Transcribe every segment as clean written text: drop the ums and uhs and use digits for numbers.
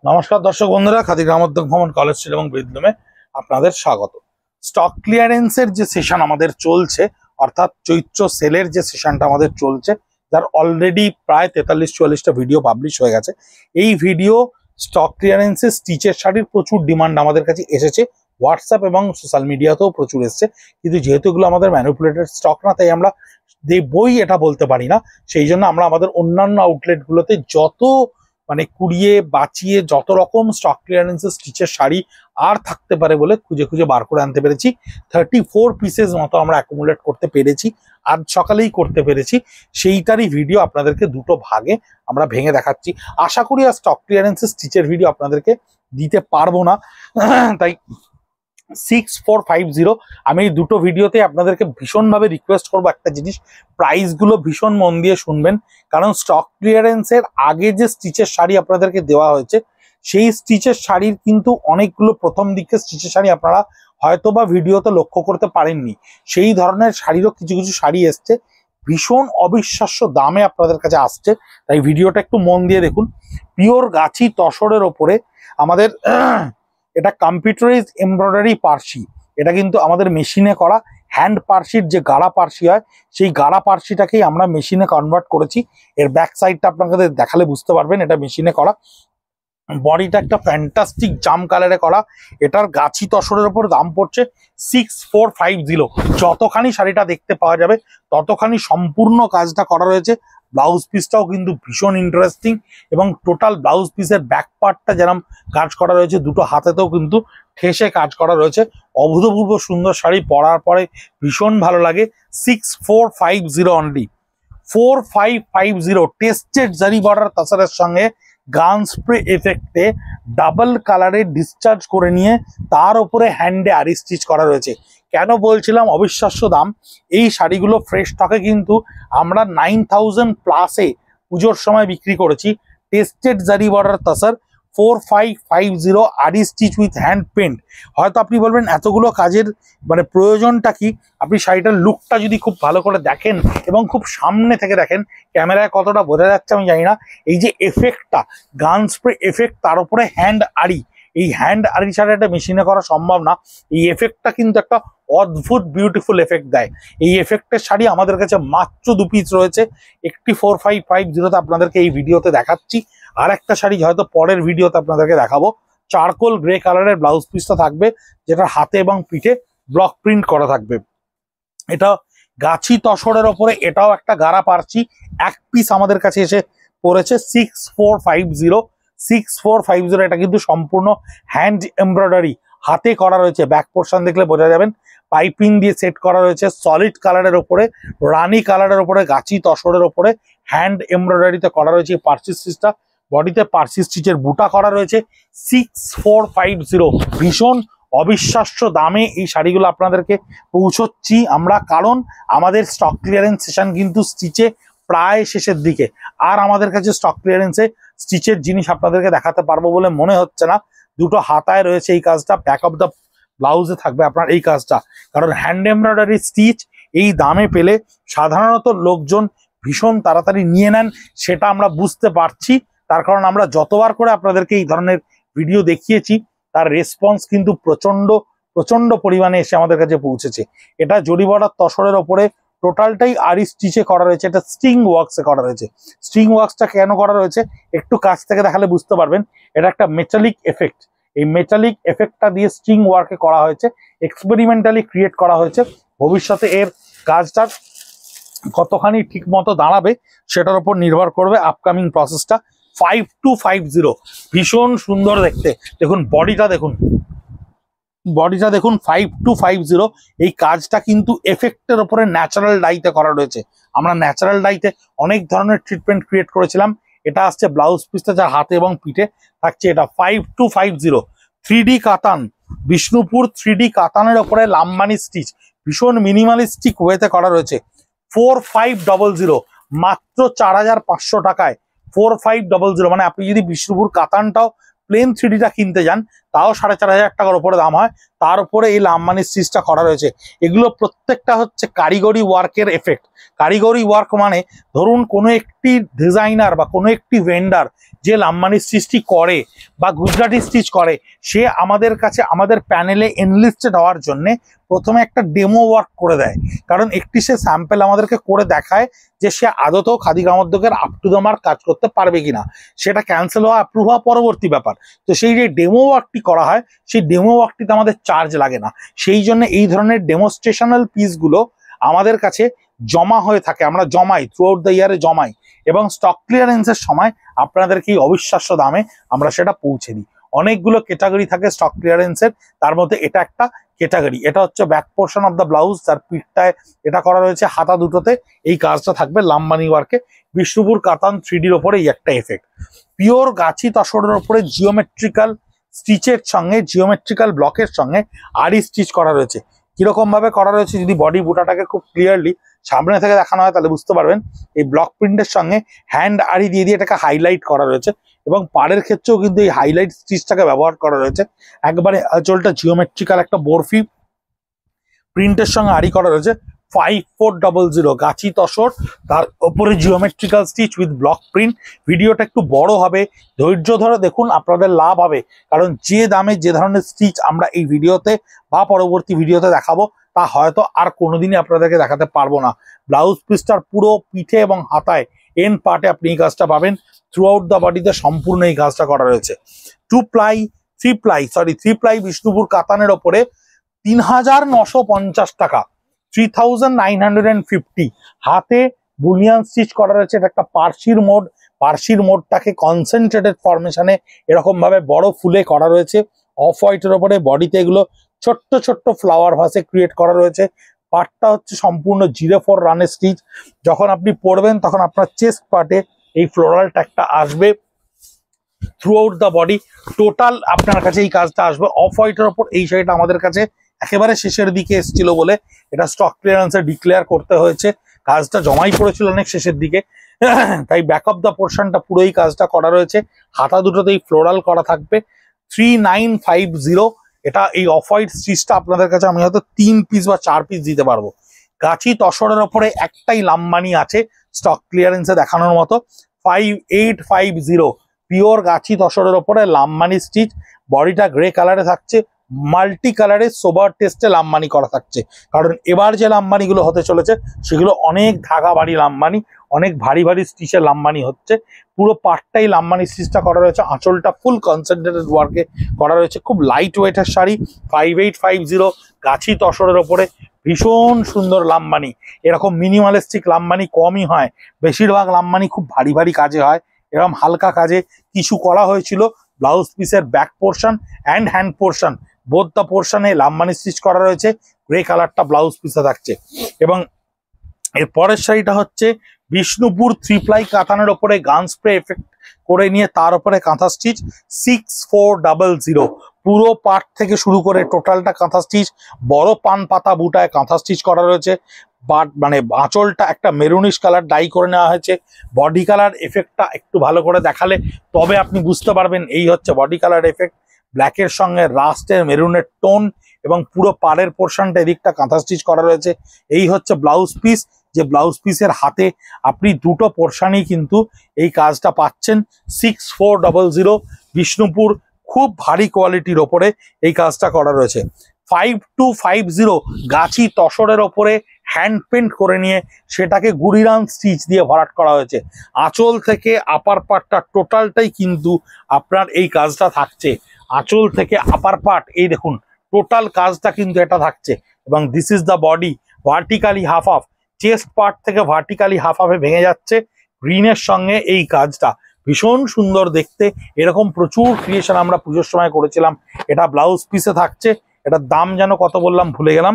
নমস্কার দর্শক বন্ধুরা, খাদি গ্রামোদ্যোগ ভবন কলেজ স্ট্রিট এবং ব্রিদলুমে আপনাদের স্বাগত। স্টক ক্লিয়ারেন্সের যে সেশন আমাদের চলছে, অর্থাৎ চৈত্র সেলের যে সেশনটা আমাদের চলছে, যার অলরেডি প্রায় 43-44টা ভিডিও পাবলিশ হয়ে গেছে। এই ভিডিও স্টক ক্লিয়ারেন্সের স্টিচের শাড়ির প্রচুর ডিমান্ড আমাদের কাছে এসেছে, হোয়াটসঅ্যাপ এবং সোশ্যাল মিডিয়াতেও প্রচুর এসছে। কিন্তু যেহেতু এগুলো আমাদের ম্যানিপুলেটেড স্টক না, তাই আমরা দেবই এটা বলতে পারি না। সেই জন্য আমরা আমাদের অন্যান্য আউটলেটগুলোতে যত কুড়িয়ে বাঁচিয়ে যত রকম স্টক ক্লিয়ারেন্সের স্টিচের শাড়ি আর থাকতে পারে বলে খুঁজে খুঁজে বার করে আনতে পেরেছি। 34 পিসেস মতো আমরা অ্যাকুমুলেট করতে পেরেছি, আজ সকালেই করতে পেরেছি। সেইটারই ভিডিও আপনাদেরকে দুটো ভাগে আমরা ভেঙে দেখাচ্ছি। আশা করি আর স্টক ক্লিয়ারেন্সের স্টিচের ভিডিও আপনাদেরকে দিতে পারবো না, তাই 6450 আমি এই দুটো ভিডিওতে আপনাদেরকে ভীষণভাবে রিকোয়েস্ট করবো একটা জিনিস, প্রাইসগুলো ভীষণ মন দিয়ে শুনবেন। কারণ স্টক ক্লিয়ারেন্সের আগে যে স্টিচের শাড়ি আপনাদেরকে দেওয়া হয়েছে, সেই স্টিচের শাড়ির কিন্তু অনেকগুলো প্রথম দিকে স্টিচের শাড়ি আপনারা হয়তোবা ভিডিওতে লক্ষ্য করতে পারেননি। সেই ধরনের শাড়িরও কিছু কিছু শাড়ি এসছে, ভীষণ অবিশ্বাস্য দামে আপনাদের কাছে আসছে। তাই ভিডিওটা একটু মন দিয়ে দেখুন। পিওর গাছি তসরের ওপরে আমাদের এটা কম্পিউটারাইজড এমব্রয়ডারি পার্সি। এটা কিন্তু আমাদের মেশিনে করা হ্যান্ড পার্সির যে গাড়া পার্সি হয়, সেই গাড়া পার্সিটাকেই আমরা মেশিনে কনভার্ট করেছি। এর ব্যাক সাইডটা আপনাদের দেখালে বুঝতে পারবেন এটা মেশিনে করা। বডিটা একটা ফ্যান্টাস্টিক জাম কালারে করা। এটার গাছি তসরের ওপর দাম পড়ছে 6450। যতখানি শাড়িটা দেখতে পাওয়া যাবে ততখানি সম্পূর্ণ কাজটা করা রয়েছে। ব্লাউজ পিসটাও কিন্তু ভীষণ ইন্টারেস্টিং, এবং টোটাল ব্লাউজ পিসের ব্যাক পার্টটা যেরকম কাজ করা রয়েছে, দুটো হাতেতেও কিন্তু ঠেসে কাজ করা রয়েছে। অভূতপূর্ব সুন্দর শাড়ি, পরার পরে ভীষণ ভালো লাগে। 6450 অনলি, 4550 টেস্টেড জারি বর্ডার তাসারের সঙ্গে গান স্প্রে এফেক্টে ডাবল কালারে ডিসচার্জ করে নিয়ে তার উপরে হ্যান্ডে আরি স্টিচ করা রয়েছে। কেন বলছিলাম অবিশ্বাস্য দাম? এই শাড়িগুলো ফ্রেশ স্টকে কিন্তু আমরা 9000+ পুজোর সময় বিক্রি করেছি। টেস্টেড জারি বর্ডার তাসার 4550 আরি স্টিচ উইথ হ্যান্ড পেন্ট। হয়তো আপনি বলবেন এতগুলো কাজের প্রয়োজনটা কি? আপনি শাড়িটার লুকটা যদি খুব ভালো করে দেখেন এবং খুব সামনে থেকে দেখেন, ক্যামেরায় কতটা বোঝা যাচ্ছে আমি জানি না, এই যে এফেক্টটা, গান স্প্রে এফেক্ট, তার উপরে হ্যান্ড আরি, এই হ্যান্ড আরি ছাড়া এটা মেশিনে করা সম্ভব না। এই এফেক্টটা কিন্তু একটা অদ্ভুত বিউটিফুল এফেক্ট দেয়। এই এফেক্টের শাড়ি আমাদের কাছে মাত্র 2 পিস রয়েছে। একটি 4550 আপনাদেরকে এই ভিডিওতে দেখাচ্ছি, আর একটা শাড়ি হয়তো পরের ভিডিওতে আপনাদেরকে দেখাবো। চারকোল গ্রে কালারের ব্লাউজ পিসটা থাকবে, যেটা হাতে এবং পিঠে ব্লক প্রিন্ট করা থাকবে। এটা গাছি তসরের ওপরে, এটাও একটা গাড়া পারছি। এক পিস আমাদের কাছে এসে পড়েছে 6450। এটা কিন্তু সম্পূর্ণ হ্যান্ড এমব্রয়ডারি, হাতে করা রয়েছে। ব্যাক পোর্শন দেখলে বোঝা যাবেন, পাইপিং দিয়ে সেট করা রয়েছে। সলিড কালারের ওপরে, রানি কালারের ওপরে, গাছি তসরের ওপরে হ্যান্ড এমব্রয়ডারিতে করা রয়েছে পার্সি স্টিচটা। বডিতে পার্সি স্টিচের বুটা করা রয়েছে। 6450 ভীষণ অবিশ্বাস্য দামে এই শাড়িগুলো আপনাদেরকে পৌঁছচ্ছি আমরা, কারণ আমাদের স্টক ক্লিয়ারেন্স সেশন কিন্তু স্টিচে প্রায় শেষের দিকে। আর আমাদের কাছে স্টক ক্লিয়ারেন্সে স্টিচের জিনিস আপনাদেরকে দেখাতে পারবো বলে মনে হচ্ছে না। দুটো হাতায় রয়েছে এই কাজটা, ব্যাক অফ দ্য ব্লাউজে থাকবে আপনার এই কাজটা। কারণ হ্যান্ড এমব্রয়ডারি স্টিচ এই দামে পেলে সাধারণত লোকজন ভীষণ তাড়াতাড়ি নিয়ে নেন, সেটা আমরা বুঝতে পারছি। তার কারণ আমরা যতবার করে আপনাদেরকে এই ধরনের ভিডিও দেখিয়েছি, তার রেসপন্স কিন্তু প্রচন্ড পরিমাণে এসে আমাদের কাছে পৌঁছেছে। এটা জরি বর্ডার তসরের ওপরে টোটালটাই আরি স্টিচে করা রয়েছে। এটা স্ট্রিং ওয়ার্কসে করা রয়েছে। স্ট্রিং ওয়ার্কসটা কেন করা রয়েছে একটু কাছ থেকে দেখালে বুঝতে পারবেন। এটা একটা মেটালিক এফেক্ট, এই মেটালিক এফেক্টটা দিয়ে স্ট্রিং ওয়ার্কে করা হয়েছে, এক্সপেরিমেন্টালি ক্রিয়েট করা হয়েছে। ভবিষ্যতে এর কাজটা কতখানি ঠিক মতো দাঁড়াবে সেটার উপর নির্ভর করবে আপকামিং প্রসেসটা। 5250 ভীষণ সুন্দর দেখতে। দেখুন বডিটা দেখুন, 5250। এই কাজটা কিন্তু এফেক্টের উপরে ন্যাচারাল ডাইতে করা রয়েছে। আমরা ন্যাচারাল ডাইতে অনেক ধরনের ট্রিটমেন্ট ক্রিয়েট করেছিলাম। এটা আসছে ব্লাউজ পিসটা, যা হাতে এবং পিঠে থাকছে। এটা 5250 3D কাতান, বিষ্ণুপুর 3D কাতানের ওপরে লাম্বানি স্টিচ, ভীষণ মিনিমালিস্টিক ওয়েতে করা রয়েছে। 4500 মাত্র 4500 টাকায়। 4500 আপনি যদি বিষ্ণুপুর কাতানটাও প্লেন 3Dটা কিনতে যান তাও 4,500 টাকার উপরে দাম হয়, তার উপরে এই লাম্বানি স্টিচটা করা রয়েছে। এগুলো প্রত্যেকটা হচ্ছে কারিগরি ওয়ার্কের এফেক্ট। কারিগরি ওয়ার্ক মানে ধরুন কোনো একটি ডিজাইনার বা কোনো একটি ভেন্ডার যে লাম্বানি স্টিচটি করে বা গুজরাটি স্টিচ করে, সে আমাদের কাছে আমাদের প্যানেলে এনলিস্টেড হওয়ার জন্যে প্রথমে একটা ডেমো ওয়ার্ক করে দেয়। কারণ একটি সে স্যাম্পেল আমাদেরকে করে দেখায় যে সে আদতেও খাদি গ্রামোদ্যোগের আপ টু দ্য মার্ক কাজ করতে পারবে কিনা। সেটা ক্যান্সেল হওয়া অ্যাপ্রুভ হওয়া পরবর্তী ব্যাপার। তো সেই যে ডেমো ওয়ার্কটি করা হয়, সেই ডেমো ওয়ার্কটিতে আমাদের চার্জ লাগে না। সেই জন্য এই ধরনের ডেমোস্ট্রেশনাল পিসগুলো আমাদের কাছে জমা হয়ে থাকে, আমরা জমাই, থ্রু আউট দ্য ইয়ারে জমাই, এবং স্টক ক্লিয়ারেন্সের সময় আপনাদেরকে এই অবিশ্বাস্য দামে আমরা সেটা পৌঁছে দিই। অনেকগুলো ক্যাটাগরি থাকে স্টক ক্লিয়ারেন্সের, তার মধ্যে এটা একটা ক্যাটাগরি। এটা হচ্ছে back portion of the blouse, তার পিঠটায় এটা করা রয়েছে, হাতা দুটোতে এই কাজটা থাকবে লাম্বানি ওয়ার্কে। বিষ্ণুপুর কাতান 3Dর ওপরে এই একটা এফেক্ট। পিওর গাছি তসরের ওপরে জিওমেট্রিক্যাল স্টিচের সঙ্গে, জিওমেট্রিক্যাল ব্লকের সঙ্গে আরি স্টিচ করা রয়েছে। কিরকম ভাবে করা রয়েছে, যদি বডি বুটাটাকে খুব ক্লিয়ারলি সামনে থেকে দেখানো হয় তাহলে বুঝতে পারবেন। এই ব্লক প্রিন্টের সঙ্গে হ্যান্ড আরি দিয়ে দিয়ে এটাকে হাইলাইট করা রয়েছে, এবং পাড়ের ক্ষেত্রেও কিন্তু এই হাইলাইট স্টিচটাকে ব্যবহার করা রয়েছে। একবারে আঁচলটা জিওমেট্রিক্যাল একটা বরফি প্রিন্টের সঙ্গে আরি করা রয়েছে। 5400 গাছি তসর, তার উপরে geometrical stitch with block print. ভিডিওটা একটু বড় হবে, ধৈর্য ধরে দেখুন, আপনাদের লাভ হবে। কারণ যে দামে যে ধরনের স্টিচ আমরা এই ভিডিওতে বা পরবর্তী ভিডিওতে দেখাবো তা হয়তো আর কোনোদিনই আপনাদেরকে দেখাতে পারবো না। ব্লাউজ পিসটার পুরো পিঠে এবং হাতায় এন্ড পার্টে আপনি এই কাজটা পাবেন। থ্রু আউট দ্য বডিতে সম্পূর্ণ এই কাজটা করা রয়েছে। 3 প্লাই বিষ্ণুপুর কাতানের ওপরে 3,950 টাকা, 3,950। হাতে বুলিয়ান স্টিচ করা রয়েছে। এটা একটা পার্সির মোড, পার্সির মোডটাকে কনসেন্ট্রেটেড ফরমেশনে এরকম ভাবে বড় ফুলে করা রয়েছে। অফ হোয়াইটের ওপরে বডিতে এগুলো ছোট্ট ছোট্ট ফ্লাওয়ার ভাসে ক্রিয়েট করা রয়েছে। পার্টটা হচ্ছে সম্পূর্ণ 0-4 রানের স্টিচ। যখন আপনি পরবেন তখন আপনার চেস্ট পার্টে এই ফ্লোরাল ট্যাগটা আসবে। Through out the body total আপনার কাছে এই কাজটা আসবে। অফ হোয়াইটের ওপর এই শাড়িটা আমাদের কাছে একেবারে শেষের দিকে এসেছিল বলে এটা স্টক ক্লিয়ারেন্সে ডিক্লেয়ার করতে হয়েছে। কাজটা জমাই পড়েছিল অনেক শেষের দিকে, তাই ব্যাক অফ দ্য পোর্শনটা পুরো এই কাজটা করা রয়েছে। হাতা দুটোতেই ফ্লোরাল করা থাকবে। 3950। এটা এই অফ হোয়াইট স্টিচটা আপনাদের কাছে আমি হয়তো 3 পিস বা 4 পিস দিতে পারবো। গাছি তসরের ওপরে একটাই লাম্বানি আছে স্টক ক্লিয়ারেন্সে দেখানোর মতো, 5850। পিওর গাছি তসরের ওপরে লাম্বানি স্টিচ, বডিটা গ্রে কালারে থাকছে, মাল্টি কালারে সোবার টেস্টে লাম্বানি করা থাকছে। কারণ এবার যে লাম্বানিগুলো হতে চলেছে সেগুলো অনেক ধাগা বাড়ি লাম্বানি, অনেক ভারী ভারী স্টিচের লাম্বানি হচ্ছে। পুরো পার্টটাই লাম্বানি স্টিচটা করা রয়েছে, আঁচলটা ফুল কনসেন্ট্রেটেড ওয়ার্কে করা রয়েছে। খুব লাইট ওয়েটের শাড়ি, 5850 গাছি তসরের ওপরে ভীষণ সুন্দর লাম্বানি। এরকম মিনিমালিস্টিক লাম্বানি কমই হয়, বেশিরভাগ লাম্বানি খুব ভারী ভারী কাজে হয়। এরকম হালকা কাজে কিছু করা হয়েছিল। ব্লাউজ পিসের back portion and hand portion both the পোর্শনে লাম্বানি স্টিচ করা রয়েছে। গ্রে কালারটা ব্লাউজ পিসে থাকছে। এবং এর পরের শাড়িটা হচ্ছে বিষ্ণুপুর 3 প্লাই কাতানের ওপরে গান স্প্রে এফেক্ট করে নিয়ে তার উপরে কাঁথা স্টিচ, 6400। পুরো পার্ট থেকে শুরু করে টোটালটা কাঁথা স্টিচ। বড় পান পাতা বুটায় কাঁথা স্টিচ করা রয়েছে। বাট মানে আঁচলটা একটা মেরুনিশ কালার ডাই করে নেওয়া হয়েছে। বডি কালার এফেক্টটা একটু ভালো করে দেখালে তবে আপনি বুঝতে পারবেন এই হচ্ছে বডি কালার এফেক্ট। ব্ল্যাকের সঙ্গে রাস্টের মেরুনের টোন, এবং পুরো পাড়ের পোর্শনটা এদিকটা কাঁথা স্টিচ করা রয়েছে। এই হচ্ছে ব্লাউজ পিস, যে ব্লাউজ পিসের হাতে আপনি দুটো পোর্শনই কিন্তু এই কাজটা পাচ্ছেন। 6400 বিষ্ণুপুর, খুব ভারী কোয়ালিটির ওপরে এই কাজটা করা রয়েছে। 5250 গাছি তসরের ওপরে হ্যান্ড পেন্ট করে নিয়ে সেটাকে গুড়িরান স্টিচ দিয়ে ভরাট করা হয়েছে। আঁচল থেকে আপার পার্টটা টোটালটাই কিন্তু আপনার এই কাজটা থাকছে। আঁচল থেকে আপার পার্ট এই দেখুন টোটাল কাজটা কিন্তু এটা থাকছে। এবং this is the body, vertically half half, chest part থেকে ভার্টিক্যালি হাফ হাফে ভেঙে যাচ্ছে। গ্রিনের সঙ্গে এই কাজটা ভীষণ সুন্দর দেখতে। এরকম প্রচুর ক্রিয়েশন আমরা পুজোর সময় করেছিলাম। এটা ব্লাউজ পিসে থাকছে। এটার দাম যেন কত বললাম ভুলে গেলাম,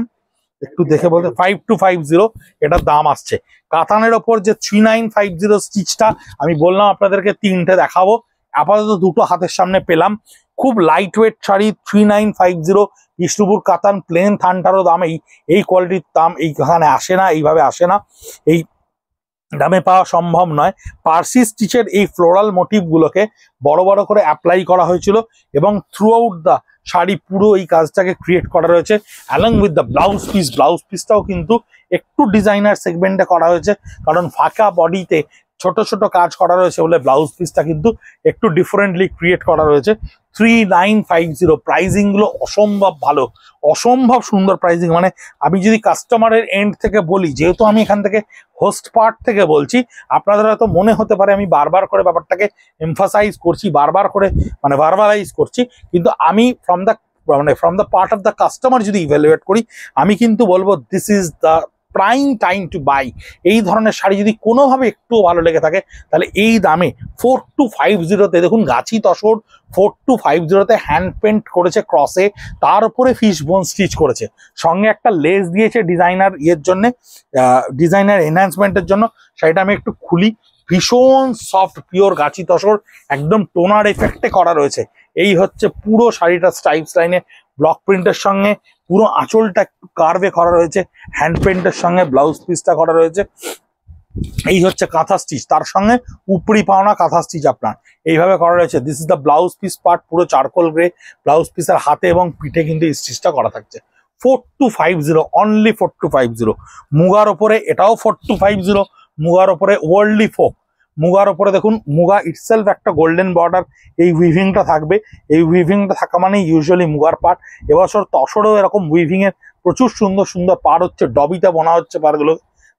একটু দেখে বলতে, 5250 এটার দাম আসছে। কাতানের ওপর যে 3950 স্টিচটা আমি বললাম আপনাদেরকে 3টে দেখাবো, আপাতত দুটো হাতের সামনে পেলাম। খুব লাইট ওয়েট শাড়ি, 3950 বিষ্ণুপুর কাতান প্লেন থানটারও দাম এই কোয়ালিটির দাম এইখানে আসে না, এইভাবে আসে না। এই দামে পাওয়া সম্ভব নয়। পার্সি স্টিচের এই ফ্লোরাল মোটিভগুলোকে বড় বড় করে অ্যাপ্লাই করা হয়েছিল এবং থ্রু আউট দ্য শাড়ি পুরো এই কাজটাকে ক্রিয়েট করা রয়েছে along with the blouse piece. Blouse পিসটাও কিন্তু একটু ডিজাইনার সেগমেন্টে করা হয়েছে, কারণ ফাঁকা বডিতে ছোট ছোট কাজ করা রয়েছে বলে ব্লাউজ পিসটা কিন্তু একটু ডিফারেন্টলি ক্রিয়েট করা রয়েছে। 3950 প্রাইজিং গুলো অসম্ভব ভালো, অসম্ভব সুন্দর প্রাইজিং। মানে আমি যদি কাস্টমারের এন্ড থেকে বলি, যেহেতু আমি এখান থেকে হোস্ট পার্ট থেকে বলছি, আপনাদের হয়তো মনে হতে পারে আমি বারবার করে ব্যাপারটাকে এমফাসাইজ করছি, বারবার করে মানে ভার্বালাইজ করছি, কিন্তু আমি from the part of the customer যদি ইভ্যালুয়েট করি, আমি কিন্তু বলবো this is the prime time to buy. এই ধরনের শাড়ি যদি কোনোভাবে একটু ভালো লেগে থাকে তাহলে এই দামে 4250 দেখুন গাছি তসর 4250 হ্যান্ড পেন্ট করেছে ক্রসে, তার উপরে ফিশ বোন স্টিচ করেছে, সঙ্গে একটা লেস দিয়েছে ডিজাইনার জন্য, ডিজাইনার এনহ্যান্সমেন্টের জন্য। শাড়িটা আমি একটু খুলি, ভীষণ সফট পিওর গাছি তসর, একদম টোনার এফেক্টে করা রয়েছে। এই হচ্ছে পুরো শাড়িটা স্ট্রাইপস লাইনে ব্লক প্রিন্টের সঙ্গে, পুরো আঁচলটা একটু কার্ভে করা রয়েছে, হ্যান্ড পেন্টের সঙ্গে ব্লাউজ পিসটা করা রয়েছে। এই হচ্ছে কাঁথা স্টিচ, তার সঙ্গে উপরি পাওনা কাঁথা স্টিচ আপনার এইভাবে করা রয়েছে। This is the blouse piece part, পুরো চারকোল গ্রে ব্লাউজ পিসের হাতে এবং পিঠে কিন্তু এই স্টিচটা করা থাকছে। 4250 অনলি 4250। মুগার ওপরে এটাও 4250, মুগার ওপরে ওয়ার্ল্ডলি ফোক, মুগার ওপরে দেখুন মুগা ইটসেলফ একটা গোল্ডেন বর্ডার, এই উইভিংটা থাকবে। এই উইভিংটা থাকা মানে ইউজুয়ালি মুগার পার্ট। এবছর তসরেও এরকম উইভিং এর প্রচুর সুন্দর সুন্দর পার হচ্ছে, ডবিতে বোনা হচ্ছে পারগুলো,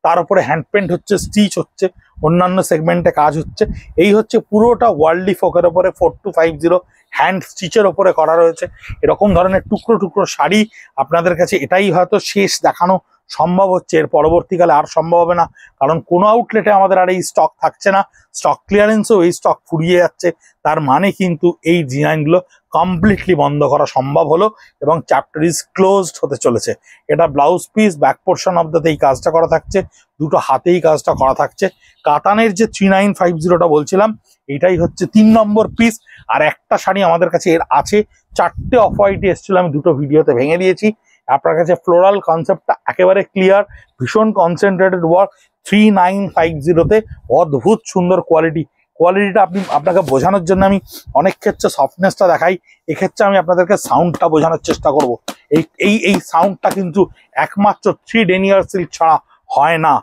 তার উপরে হ্যান্ড পেন্ট হচ্ছে, স্টিচ হচ্ছে, অন্যান্য সেগমেন্টে কাজ হচ্ছে। এই হচ্ছে পুরোটা ওয়ার্ল্ডলি ফোকের ওপরে 4250 হ্যান্ড স্টিচের ওপরে করা রয়েছে। এরকম ধরনের টুকরো টুকরো শাড়ি আপনাদের কাছে এটাই হয়তো শেষ দেখানো সম্ভব হচ্ছে, এর পরবর্তীকালে আর সম্ভব হবে না, কারণ কোনো আউটলেটে আমাদের আর এই স্টক থাকছে না। স্টক ক্লিয়ারেন্সেও এই স্টক ফুরিয়ে যাচ্ছে, তার মানে কিন্তু এই ডিজাইনগুলো কমপ্লিটলি বন্ধ করা সম্ভব হলো এবং চ্যাপ্টার ইজ ক্লোজড হতে চলেছে। এটা blouse piece, back portion of the এই কাজটা করা থাকছে, দুটো হাতেই কাজটা করা থাকছে। কাতানের যে 3950টা বলছিলাম, এটাই হচ্ছে 3 নম্বর পিস। আর একটা শাড়ি আমাদের কাছে এর আছে, 4টে অফ হোয়াইটে এসেছিল, আমি দুটো ভিডিওতে ভেঙে দিয়েছি। আপনার কাছে ফ্লোরাল কনসেপ্টটা একেবারে ক্লিয়ার, ভীষণ কনসেন্ট্রেটেড ওয়ার্ক, 3950 অদ্ভুত সুন্দর কোয়ালিটিটা আপনাকে বোঝানোর জন্য আমি অনেক ক্ষেত্রে সফটনেসটা দেখাই, এক্ষেত্রে আমি আপনাদেরকে সাউন্ডটা বোঝানোর চেষ্টা করব। এই সাউন্ডটা কিন্তু একমাত্র 3 ডেনিয়ার সিল্ক ছাড়া হয় না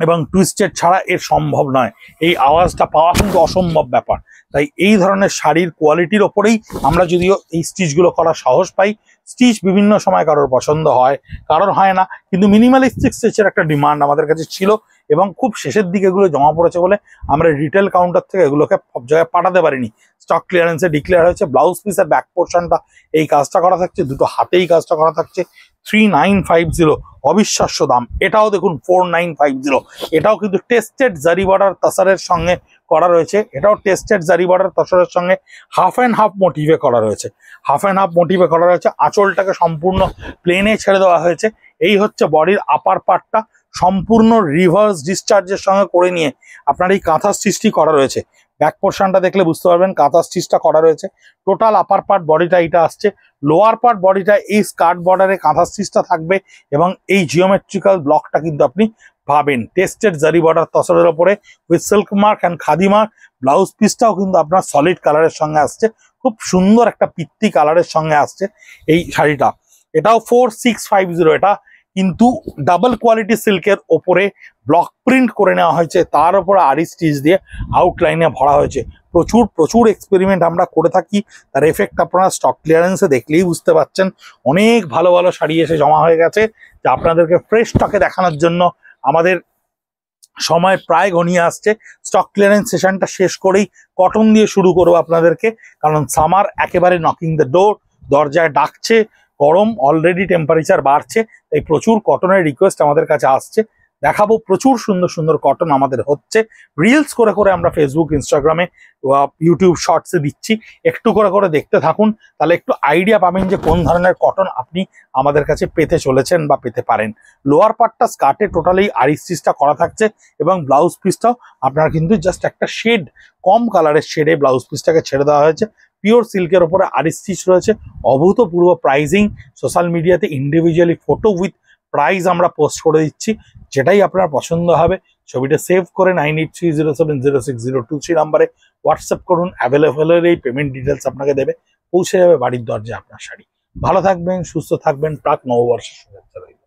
এবং টুইস্টেড ছাড়া এর সম্ভব নয়। এই আওয়াজটা পাওয়া কিন্তু অসম্ভব ব্যাপার। তাই এই ধরনের শাড়ির কোয়ালিটির ওপরেই আমরা যদিও এই স্টিচগুলো করার সাহস পাই। স্টিচ বিভিন্ন সময় কারোর পছন্দ হয়, কারোর হয় না, কিন্তু মিনিমালিস্টিক স্টিচের একটা ডিমান্ড আমাদের কাছে ছিল এবং খুব শেষের দিকে এগুলো জমা পড়েছে বলে আমরা রিটেল কাউন্টার থেকে এগুলোকে সব জায়গায় পাঠাতে পারিনি। স্টক ক্লিয়ারেন্সে ডিক্লেয়ার হয়েছে। ব্লাউজ পিসের ব্যাক পোর্শনটা এই কাজটা করা থাকছে, দুটো হাতেই কাজটা করা থাকছে। 3950 অবিশ্বাস্য দাম। এটাও দেখুন 4950, এটাও কিন্তু টেস্টেড জারি বর্ডার তাসারের সঙ্গে করা রয়েছে। এটাও টেস্টেড জারি বর্ডার তাসারের সঙ্গে হাফ অ্যান্ড হাফ মোটিভে করা রয়েছে, হাফ অ্যান্ড হাফ মোটিভে করা রয়েছে। আঁচলটাকে সম্পূর্ণ প্লেনে ছেড়ে দেওয়া হয়েছে। এই হচ্ছে বডির আপার পার্টটা, সম্পূর্ণ রিভার্স ডিসচার্জের সঙ্গে করে নিয়ে আপনার এই কাঁথা স্টিচটি করা রয়েছে। ব্যাক পোর্শনটা দেখলে বুঝতে পারবেন কাঁথা স্টিচটা করা রয়েছে। টোটাল আপার পার্ট বডিটা এইটা আসছে, লোয়ার পার্ট বডিটা এই স্কার্ট বর্ডারে কাঁথা স্টিচটা থাকবে এবং এই জিওমেট্রিক্যাল ব্লকটা কিন্তু আপনি পাবেন টেস্টেড জারি বর্ডার তসরের ওপরে with silk mark and khadi mark. Blouse পিসটাও কিন্তু আপনার সলিড কালারের সঙ্গে আসছে, খুব সুন্দর একটা পিত্তি কালারের সঙ্গে আসছে এই শাড়িটা। এটাও 4650, এটা কিন্তু ডাবল কোয়ালিটি সিল্কের ওপরে ব্লক প্রিন্ট করে নেওয়া হয়েছে, তার উপরে আরি স্টিচ দিয়ে আউটলাইনে ভরা হয়েছে। প্রচুর এক্সপেরিমেন্ট আমরা করে থাকি, তার এফেক্ট আপনারা স্টক ক্লিয়ারেন্সে দেখলেই বুঝতে পারছেন। অনেক ভালো ভালো শাড়ি এসে জমা হয়ে গেছে, যা আপনাদেরকে ফ্রেশ স্টকে দেখানোর জন্য আমাদের সময় প্রায় ঘনিয়ে আসছে। স্টক ক্লিয়ারেন্স সেশনটা শেষ করেই কটন দিয়ে শুরু করবো আপনাদেরকে, কারণ সামার একেবারে নকিং দ্য ডোর, দরজায় ডাকছে, গরম অলরেডি টেম্পারেচার বাড়ছে, তাই প্রচুর কটনের রিকোয়েস্ট আমাদের কাছে আসছে। দেখাবো প্রচুর সুন্দর সুন্দর কটন আমাদের হচ্ছে, রিলস করে করে আমরা ফেসবুক, ইনস্টাগ্রামে, ইউটিউব শর্টসে দিচ্ছি। একটু করে করে দেখতে থাকুন, তাহলে একটু আইডিয়া পাবেন যে কোন ধরনের কটন আপনি আমাদের কাছে পেতে চলেছেন বা পেতে পারেন। লোয়ার পার্টটা স্কার্টে টোটালি আরি স্টিচটা করা থাকছে এবং ব্লাউজ পিসটাও আপনার কিন্তু জাস্ট একটা শেড, কম কালারের শেডে ব্লাউজ পিসটাকে ছেড়ে দেওয়া হয়েছে। পিওর সিল্কের ওপরে আরি স্টিচ রয়েছে, অভূতপূর্ব প্রাইজিং। সোশ্যাল মিডিয়াতে ইন্ডিভিজুয়ালি ফটো উইথ প্রাইস আমরা পোস্ট করে দিচ্ছি, যেটাই আপনার পছন্দ হবে ছবিটা সেভ করে 9830706023 নাম্বারে হোয়াটসঅ্যাপ করুন। অ্যাভেলেবেলের এই পেমেন্ট ডিটেলস আপনাকে দেবে, পৌঁছে যাবে বাড়ির দরজায় আপনার শাড়ি। ভালো থাকবেন, সুস্থ থাকবেন, প্রাক নববর্ষের শুভেচ্ছা রইল।